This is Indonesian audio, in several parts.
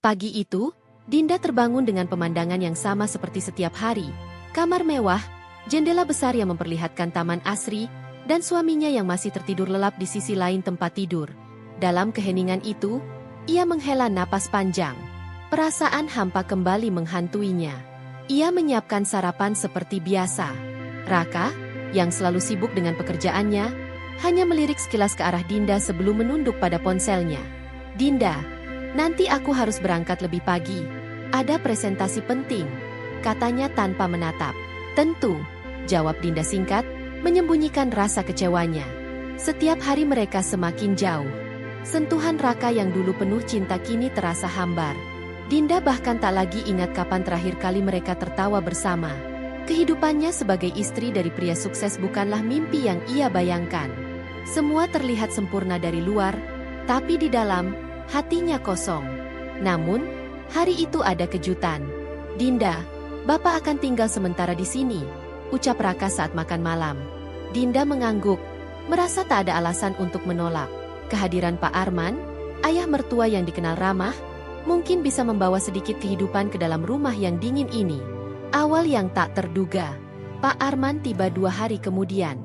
Pagi itu, Dinda terbangun dengan pemandangan yang sama seperti setiap hari. Kamar mewah, jendela besar yang memperlihatkan taman asri, dan suaminya yang masih tertidur lelap di sisi lain tempat tidur. Dalam keheningan itu, ia menghela napas panjang. Perasaan hampa kembali menghantuinya. Ia menyiapkan sarapan seperti biasa. Raka, yang selalu sibuk dengan pekerjaannya, hanya melirik sekilas ke arah Dinda sebelum menunduk pada ponselnya. "Dinda, nanti aku harus berangkat lebih pagi. Ada presentasi penting," katanya tanpa menatap. "Tentu," jawab Dinda singkat, menyembunyikan rasa kecewanya. Setiap hari mereka semakin jauh. Sentuhan Raka yang dulu penuh cinta kini terasa hambar. Dinda bahkan tak lagi ingat kapan terakhir kali mereka tertawa bersama. Kehidupannya sebagai istri dari pria sukses bukanlah mimpi yang ia bayangkan. Semua terlihat sempurna dari luar, tapi di dalam, hatinya kosong. Namun, hari itu ada kejutan. "Dinda, Bapak akan tinggal sementara di sini," ucap Raka saat makan malam. Dinda mengangguk, merasa tak ada alasan untuk menolak. Kehadiran Pak Arman, ayah mertua yang dikenal ramah, mungkin bisa membawa sedikit kehidupan ke dalam rumah yang dingin ini. Awal yang tak terduga, Pak Arman tiba 2 hari kemudian.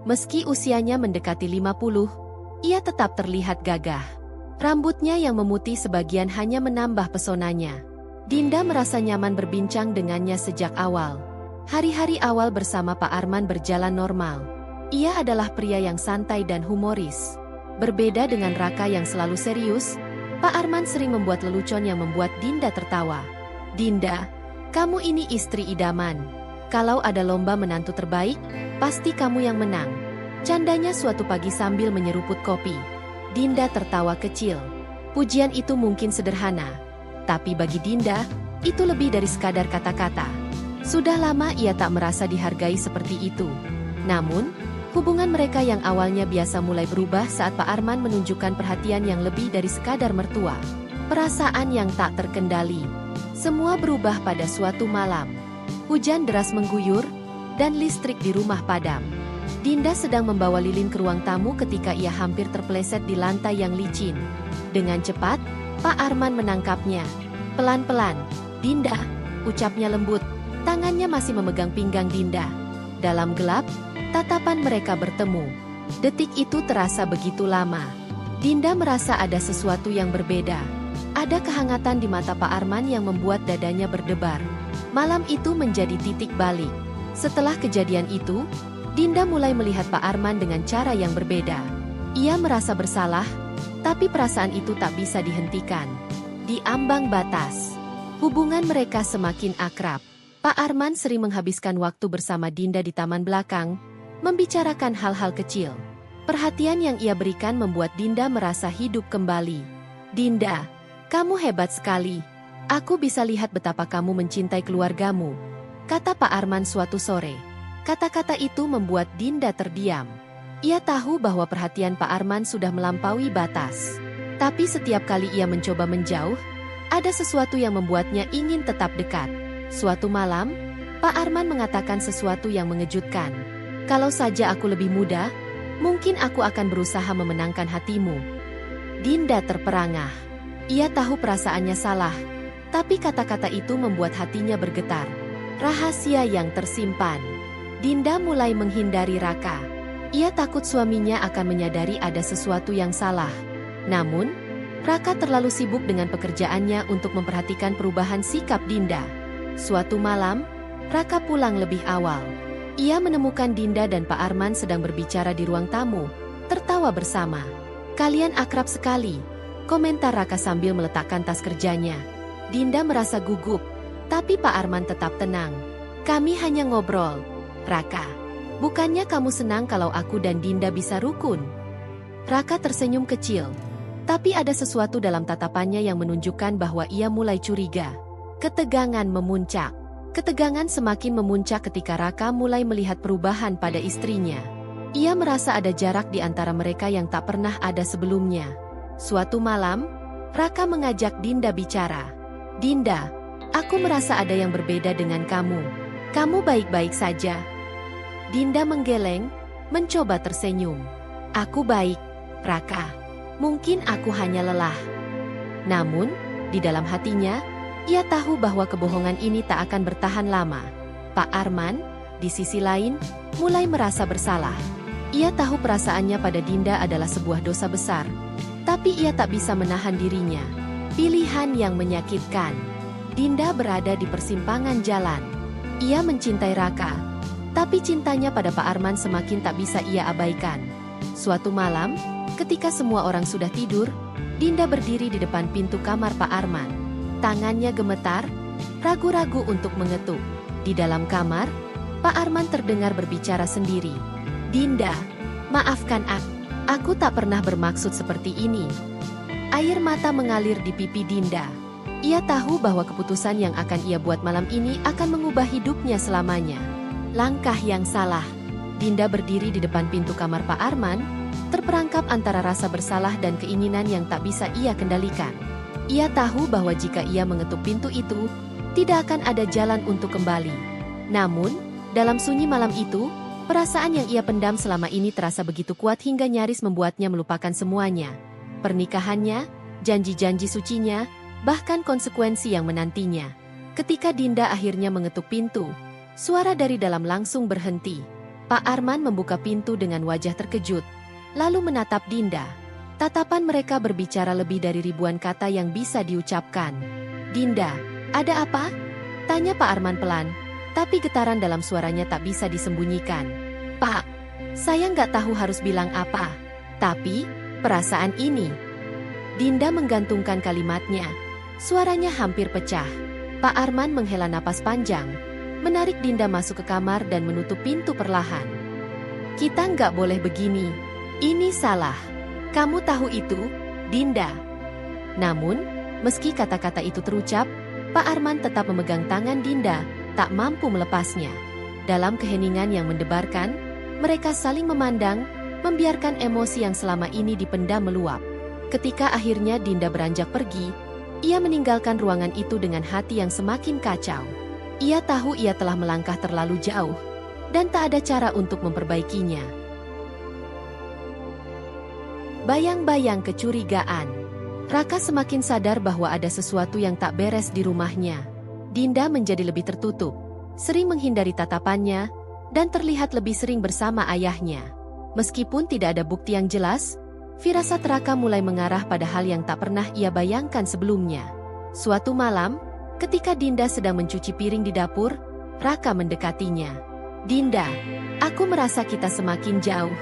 Meski usianya mendekati 50, ia tetap terlihat gagah. Rambutnya yang memutih sebagian hanya menambah pesonanya. Dinda merasa nyaman berbincang dengannya sejak awal. Hari-hari awal bersama Pak Arman berjalan normal. Ia adalah pria yang santai dan humoris. Berbeda dengan Raka yang selalu serius, Pak Arman sering membuat lelucon yang membuat Dinda tertawa. "Dinda, kamu ini istri idaman. Kalau ada lomba menantu terbaik, pasti kamu yang menang," candanya suatu pagi sambil menyeruput kopi. Dinda tertawa kecil. Pujian itu mungkin sederhana, tapi bagi Dinda, itu lebih dari sekadar kata-kata. Sudah lama ia tak merasa dihargai seperti itu. Namun, hubungan mereka yang awalnya biasa mulai berubah saat Pak Arman menunjukkan perhatian yang lebih dari sekadar mertua. Perasaan yang tak terkendali. Semua berubah pada suatu malam. Hujan deras mengguyur, dan listrik di rumah padam. Dinda sedang membawa lilin ke ruang tamu ketika ia hampir terpeleset di lantai yang licin. Dengan cepat, Pak Arman menangkapnya. "Pelan-pelan, Dinda," ucapnya lembut. Tangannya masih memegang pinggang Dinda. Dalam gelap, tatapan mereka bertemu. Detik itu terasa begitu lama. Dinda merasa ada sesuatu yang berbeda. Ada kehangatan di mata Pak Arman yang membuat dadanya berdebar. Malam itu menjadi titik balik. Setelah kejadian itu, Dinda mulai melihat Pak Arman dengan cara yang berbeda. Ia merasa bersalah, tapi perasaan itu tak bisa dihentikan. Di ambang batas, hubungan mereka semakin akrab. Pak Arman sering menghabiskan waktu bersama Dinda di taman belakang, membicarakan hal-hal kecil. Perhatian yang ia berikan membuat Dinda merasa hidup kembali. "Dinda, kamu hebat sekali. Aku bisa lihat betapa kamu mencintai keluargamu," kata Pak Arman suatu sore. Kata-kata itu membuat Dinda terdiam. Ia tahu bahwa perhatian Pak Arman sudah melampaui batas. Tapi setiap kali ia mencoba menjauh, ada sesuatu yang membuatnya ingin tetap dekat. Suatu malam, Pak Arman mengatakan sesuatu yang mengejutkan. "Kalau saja aku lebih muda, mungkin aku akan berusaha memenangkan hatimu." Dinda terperangah. Ia tahu perasaannya salah, tapi kata-kata itu membuat hatinya bergetar. Rahasia yang tersimpan. Dinda mulai menghindari Raka. Ia takut suaminya akan menyadari ada sesuatu yang salah. Namun, Raka terlalu sibuk dengan pekerjaannya untuk memperhatikan perubahan sikap Dinda. Suatu malam, Raka pulang lebih awal. Ia menemukan Dinda dan Pak Arman sedang berbicara di ruang tamu, tertawa bersama. "Kalian akrab sekali," komentar Raka sambil meletakkan tas kerjanya. Dinda merasa gugup, tapi Pak Arman tetap tenang. "Kami hanya ngobrol, Raka. Bukannya kamu senang kalau aku dan Dinda bisa rukun?" Raka tersenyum kecil, tapi ada sesuatu dalam tatapannya yang menunjukkan bahwa ia mulai curiga. Ketegangan memuncak. Ketegangan semakin memuncak ketika Raka mulai melihat perubahan pada istrinya. Ia merasa ada jarak di antara mereka yang tak pernah ada sebelumnya. Suatu malam, Raka mengajak Dinda bicara. "Dinda, aku merasa ada yang berbeda dengan kamu. Kamu baik-baik saja?" Dinda menggeleng, mencoba tersenyum. "Aku baik, Raka. Mungkin aku hanya lelah." Namun, Di dalam hatinya, ia tahu bahwa kebohongan ini tak akan bertahan lama. Pak Arman, di sisi lain, mulai merasa bersalah. Ia tahu perasaannya pada Dinda adalah sebuah dosa besar, tapi ia tak bisa menahan dirinya. Pilihan yang menyakitkan. Dinda berada di persimpangan jalan. Ia mencintai Raka, tapi cintanya pada Pak Arman semakin tak bisa ia abaikan. Suatu malam, ketika semua orang sudah tidur, Dinda berdiri di depan pintu kamar Pak Arman. Tangannya gemetar, ragu-ragu untuk mengetuk. Di dalam kamar, Pak Arman terdengar berbicara sendiri. "Dinda, maafkan aku tak pernah bermaksud seperti ini." Air mata mengalir di pipi Dinda. Ia tahu bahwa keputusan yang akan ia buat malam ini akan mengubah hidupnya selamanya. Langkah yang salah. Dinda berdiri di depan pintu kamar Pak Arman, terperangkap antara rasa bersalah dan keinginan yang tak bisa ia kendalikan. Ia tahu bahwa jika ia mengetuk pintu itu, tidak akan ada jalan untuk kembali. Namun, dalam sunyi malam itu, perasaan yang ia pendam selama ini terasa begitu kuat hingga nyaris membuatnya melupakan semuanya. Pernikahannya, janji-janji sucinya, bahkan konsekuensi yang menantinya. Ketika Dinda akhirnya mengetuk pintu, suara dari dalam langsung berhenti. Pak Arman membuka pintu dengan wajah terkejut, lalu menatap Dinda. Tatapan mereka berbicara lebih dari ribuan kata yang bisa diucapkan. "Dinda, ada apa?" tanya Pak Arman pelan, tapi getaran dalam suaranya tak bisa disembunyikan. "Pak, saya nggak tahu harus bilang apa, tapi perasaan ini..." Dinda menggantungkan kalimatnya. Suaranya hampir pecah. Pak Arman menghela napas panjang, menarik Dinda masuk ke kamar dan menutup pintu perlahan. "Kita nggak boleh begini. Ini salah. Kamu tahu itu, Dinda." Namun, meski kata-kata itu terucap, Pak Arman tetap memegang tangan Dinda, tak mampu melepasnya. Dalam keheningan yang mendebarkan, mereka saling memandang, membiarkan emosi yang selama ini dipendam meluap. Ketika akhirnya Dinda beranjak pergi, ia meninggalkan ruangan itu dengan hati yang semakin kacau. Ia tahu ia telah melangkah terlalu jauh, dan tak ada cara untuk memperbaikinya. Bayang-bayang kecurigaan. Raka semakin sadar bahwa ada sesuatu yang tak beres di rumahnya. Dinda menjadi lebih tertutup, sering menghindari tatapannya, dan terlihat lebih sering bersama ayahnya. Meskipun tidak ada bukti yang jelas, firasat Raka mulai mengarah pada hal yang tak pernah ia bayangkan sebelumnya. Suatu malam, ketika Dinda sedang mencuci piring di dapur, Raka mendekatinya. "Dinda, aku merasa kita semakin jauh.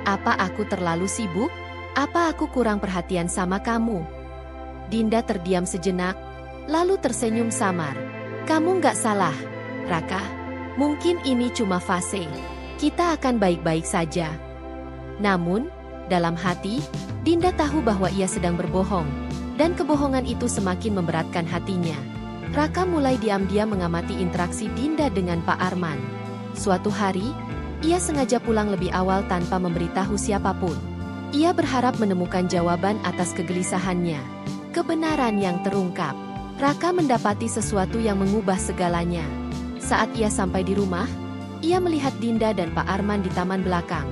Apa aku terlalu sibuk? Apa aku kurang perhatian sama kamu?" Dinda terdiam sejenak, lalu tersenyum samar. "Kamu nggak salah, Raka. Mungkin ini cuma fase. Kita akan baik-baik saja." Namun, dalam hati, Dinda tahu bahwa ia sedang berbohong, dan kebohongan itu semakin memberatkan hatinya. Raka mulai diam-diam mengamati interaksi Dinda dengan Pak Arman. Suatu hari, ia sengaja pulang lebih awal tanpa memberitahu siapapun. Ia berharap menemukan jawaban atas kegelisahannya. Kebenaran yang terungkap. Raka mendapati sesuatu yang mengubah segalanya. Saat ia sampai di rumah, ia melihat Dinda dan Pak Arman di taman belakang.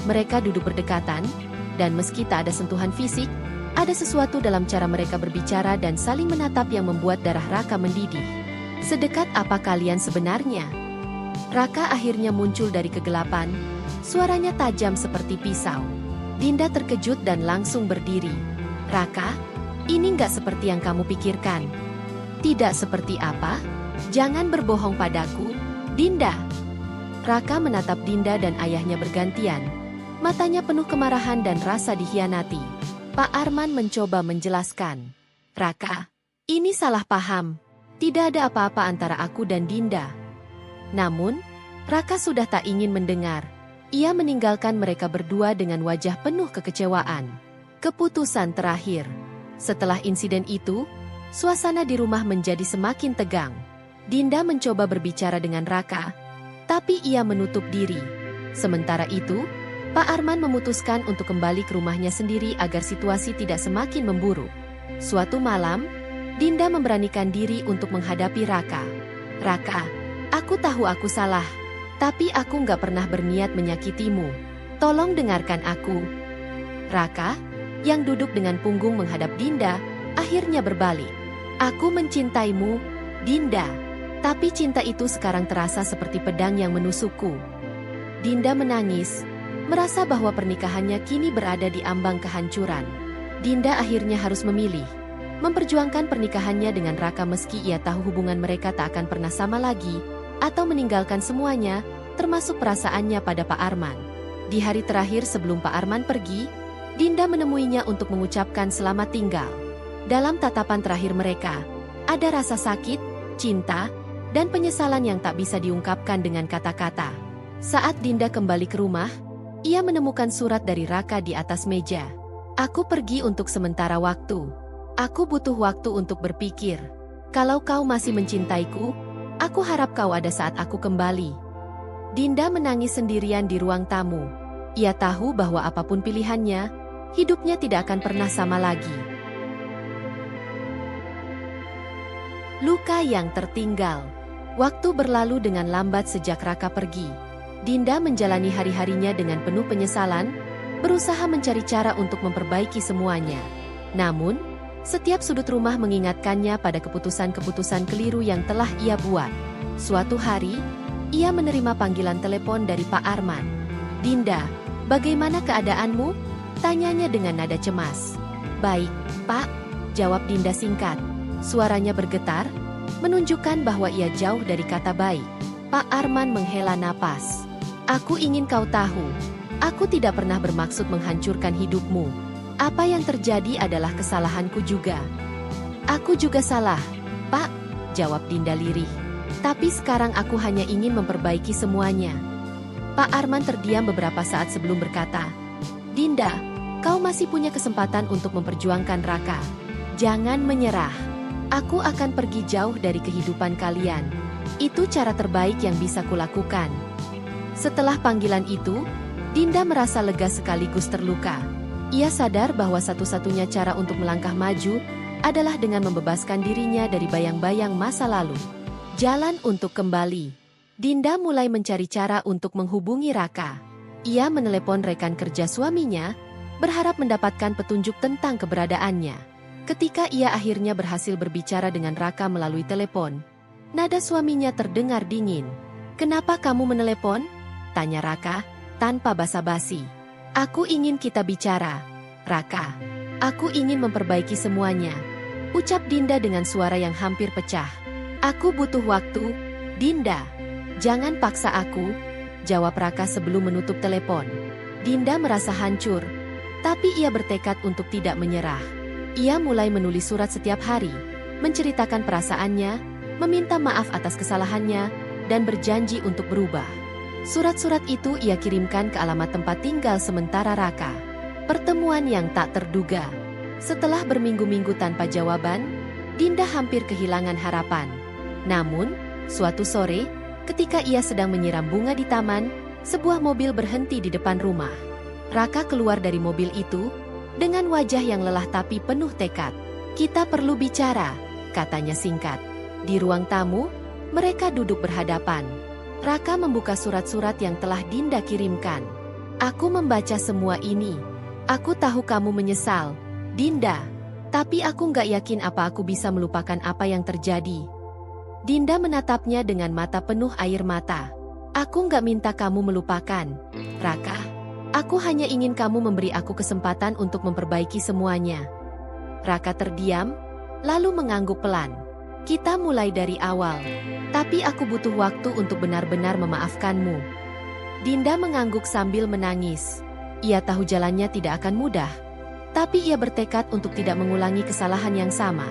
Mereka duduk berdekatan, dan meski tak ada sentuhan fisik, ada sesuatu dalam cara mereka berbicara dan saling menatap yang membuat darah Raka mendidih. "Sedekat apa kalian sebenarnya?" Raka akhirnya muncul dari kegelapan, suaranya tajam seperti pisau. Dinda terkejut dan langsung berdiri. "Raka, ini nggak seperti yang kamu pikirkan." "Tidak seperti apa? Jangan berbohong padaku, Dinda." Raka menatap Dinda dan ayahnya bergantian. Matanya penuh kemarahan dan rasa dikhianati. Pak Arman mencoba menjelaskan. "Raka, ini salah paham. Tidak ada apa-apa antara aku dan Dinda." Namun, Raka sudah tak ingin mendengar. Ia meninggalkan mereka berdua dengan wajah penuh kekecewaan. Keputusan terakhir. Setelah insiden itu, suasana di rumah menjadi semakin tegang. Dinda mencoba berbicara dengan Raka, tapi ia menutup diri. Sementara itu, Pak Arman memutuskan untuk kembali ke rumahnya sendiri agar situasi tidak semakin memburuk. Suatu malam, Dinda memberanikan diri untuk menghadapi Raka. "Raka, aku tahu aku salah, tapi aku nggak pernah berniat menyakitimu. Tolong dengarkan aku." Raka, yang duduk dengan punggung menghadap Dinda, akhirnya berbalik. Aku mencintaimu, Dinda. Tapi cinta itu sekarang terasa seperti pedang yang menusukku. Dinda menangis, merasa bahwa pernikahannya kini berada di ambang kehancuran. Dinda akhirnya harus memilih. Memperjuangkan pernikahannya dengan Raka meski ia tahu hubungan mereka tak akan pernah sama lagi, atau meninggalkan semuanya, termasuk perasaannya pada Pak Arman. Di hari terakhir sebelum Pak Arman pergi, Dinda menemuinya untuk mengucapkan selamat tinggal. Dalam tatapan terakhir mereka, ada rasa sakit, cinta, dan penyesalan yang tak bisa diungkapkan dengan kata-kata. Saat Dinda kembali ke rumah, ia menemukan surat dari Raka di atas meja. Aku pergi untuk sementara waktu. Aku butuh waktu untuk berpikir. Kalau kau masih mencintaiku, aku harap kau ada saat aku kembali. Dinda menangis sendirian di ruang tamu. Ia tahu bahwa apapun pilihannya, hidupnya tidak akan pernah sama lagi. Luka yang tertinggal. Waktu berlalu dengan lambat sejak Raka pergi. Dinda menjalani hari-harinya dengan penuh penyesalan, berusaha mencari cara untuk memperbaiki semuanya. Namun, setiap sudut rumah mengingatkannya pada keputusan-keputusan keliru yang telah ia buat. Suatu hari, ia menerima panggilan telepon dari Pak Arman. "Dinda, bagaimana keadaanmu?" tanyanya dengan nada cemas. "Baik, Pak," jawab Dinda singkat. Suaranya bergetar, menunjukkan bahwa ia jauh dari kata baik. Pak Arman menghela napas. "Aku ingin kau tahu, aku tidak pernah bermaksud menghancurkan hidupmu. Apa yang terjadi adalah kesalahanku juga." "Aku juga salah, Pak," jawab Dinda lirih. "Tapi sekarang aku hanya ingin memperbaiki semuanya." Pak Arman terdiam beberapa saat sebelum berkata, "Dinda, kau masih punya kesempatan untuk memperjuangkan Raka. Jangan menyerah. Aku akan pergi jauh dari kehidupan kalian. Itu cara terbaik yang bisa kulakukan." Setelah panggilan itu, Dinda merasa lega sekaligus terluka. Ia sadar bahwa satu-satunya cara untuk melangkah maju adalah dengan membebaskan dirinya dari bayang-bayang masa lalu. Jalan untuk kembali. Dinda mulai mencari cara untuk menghubungi Raka. Ia menelepon rekan kerja suaminya, berharap mendapatkan petunjuk tentang keberadaannya. Ketika ia akhirnya berhasil berbicara dengan Raka melalui telepon, nada suaminya terdengar dingin. "Kenapa kamu menelepon?" tanya Raka, tanpa basa-basi. "Aku ingin kita bicara, Raka. Aku ingin memperbaiki semuanya," ucap Dinda dengan suara yang hampir pecah. "Aku butuh waktu, Dinda. Jangan paksa aku," jawab Raka sebelum menutup telepon. Dinda merasa hancur, tapi ia bertekad untuk tidak menyerah. Ia mulai menulis surat setiap hari, menceritakan perasaannya, meminta maaf atas kesalahannya, dan berjanji untuk berubah. Surat-surat itu ia kirimkan ke alamat tempat tinggal sementara Raka. Pertemuan yang tak terduga. Setelah berminggu-minggu tanpa jawaban, Dinda hampir kehilangan harapan. Namun, suatu sore, ketika ia sedang menyiram bunga di taman, sebuah mobil berhenti di depan rumah. Raka keluar dari mobil itu, dengan wajah yang lelah tapi penuh tekad. "Kita perlu bicara," katanya singkat. Di ruang tamu, mereka duduk berhadapan. Raka membuka surat-surat yang telah Dinda kirimkan. "Aku membaca semua ini. Aku tahu kamu menyesal, Dinda. Tapi aku nggak yakin apa aku bisa melupakan apa yang terjadi." Dinda menatapnya dengan mata penuh air mata. "Aku nggak minta kamu melupakan, Raka. Aku hanya ingin kamu memberi aku kesempatan untuk memperbaiki semuanya." Raka terdiam, lalu mengangguk pelan. "Kita mulai dari awal. Tapi aku butuh waktu untuk benar-benar memaafkanmu." Dinda mengangguk sambil menangis. Ia tahu jalannya tidak akan mudah, tapi ia bertekad untuk tidak mengulangi kesalahan yang sama.